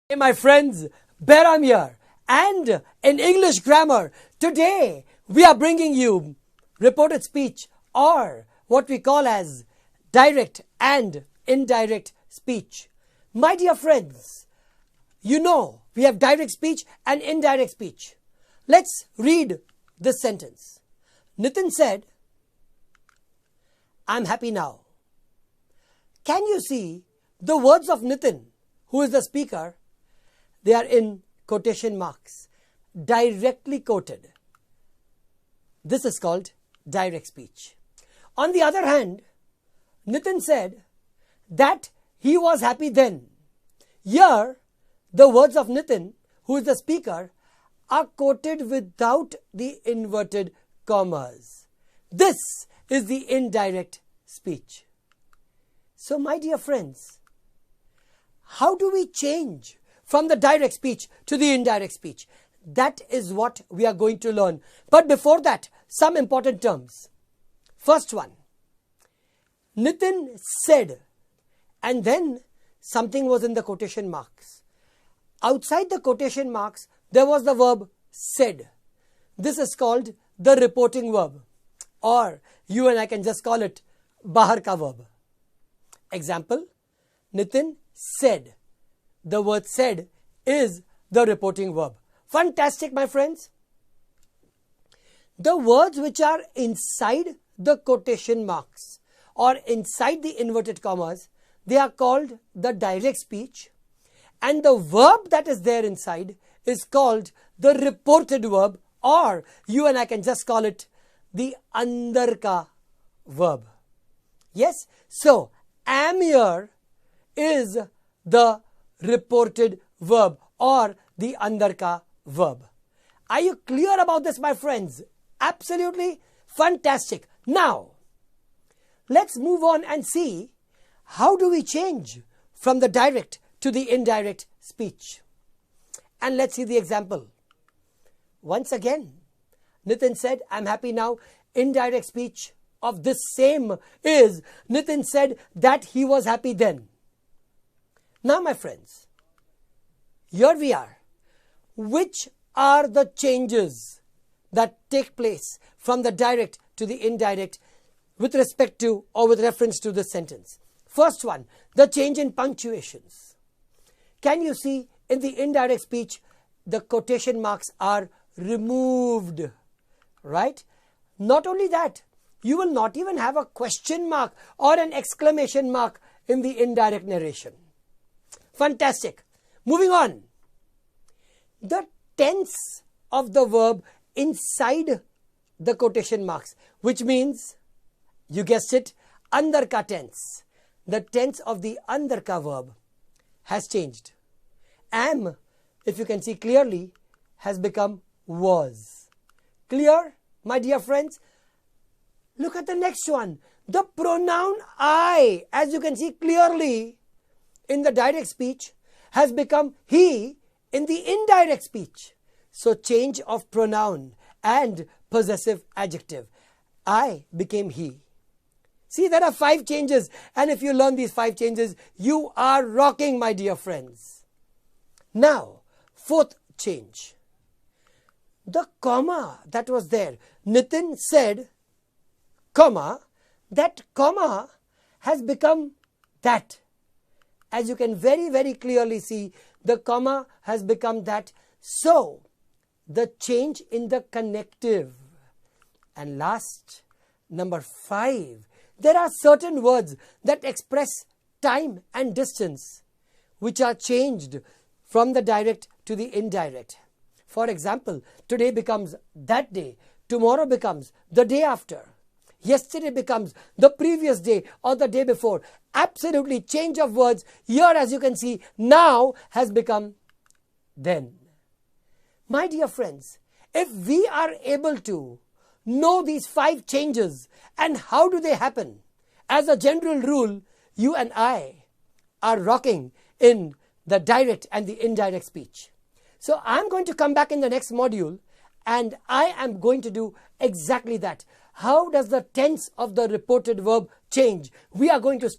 Hey my friends, Behram here, and in English grammar, today we are bringing you reported speech, or what we call as direct and indirect speech. My dear friends, you know we have direct speech and indirect speech. Let's read this sentence. Nitin said, "I'm happy now." Can you see the words of Nitin, who is the speaker? They are in quotation marks, directly quoted. This is called direct speech. On the other hand, Nitin said that he was happy then. Here, the words of Nitin, who is the speaker, are quoted without the inverted commas. This is the indirect speech. So, my dear friends, how do we change from the direct speech to the indirect speech? That is what we are going to learn. But before that, some important terms. First one, Nitin said, and then something was in the quotation marks. Outside the quotation marks, there was the verb said. This is called the reporting verb, or you and I can just call it bahar ka verb. Example, Nitin said. The word said is the reporting verb. Fantastic, my friends. The words which are inside the quotation marks or inside the inverted commas, they are called the direct speech, and the verb that is there inside is called the reported verb, or you and I can just call it the andar ka verb. Yes, so am here is the reported verb or the andar ka verb. Are you clear about this, my friends? Absolutely fantastic. Now, let's move on and see how do we change from the direct to the indirect speech. And let's see the example. Once again, Nitin said, "I'm happy now." Indirect speech of this same is Nitin said that he was happy then. Now, my friends, here we are. Which are the changes that take place from the direct to the indirect with respect to or with reference to this sentence? First one, the change in punctuations. Can you see in the indirect speech, the quotation marks are removed, right? Not only that, you will not even have a question mark or an exclamation mark in the indirect narration. Fantastic. Moving on. The tense of the verb inside the quotation marks, which means, you guessed it, andar ka tense. The tense of the andar ka verb has changed. Am, if you can see clearly, has become was. Clear, my dear friends? Look at the next one. The pronoun I, as you can see clearly in the direct speech, has become he in the indirect speech. So change of pronoun and possessive adjective. I became he. See, there are 5 changes, and if you learn these 5 changes, you are rocking, my dear friends. Now, fourth change. The comma that was there. Nitin said, comma, that comma has become that. As you can very, very clearly see, the comma has become that. So, the change in the connective. And last, number 5, there are certain words that express time and distance which are changed from the direct to the indirect. For example, today becomes that day, tomorrow becomes the day after. Yesterday becomes the previous day or the day before. Absolutely change of words. Here, as you can see, now has become then. My dear friends, if we are able to know these 5 changes and how do they happen, as a general rule, you and I are rocking in the direct and the indirect speech. So I'm going to come back in the next module and I am going to do exactly that. How does the tense of the reported verb change? We are going to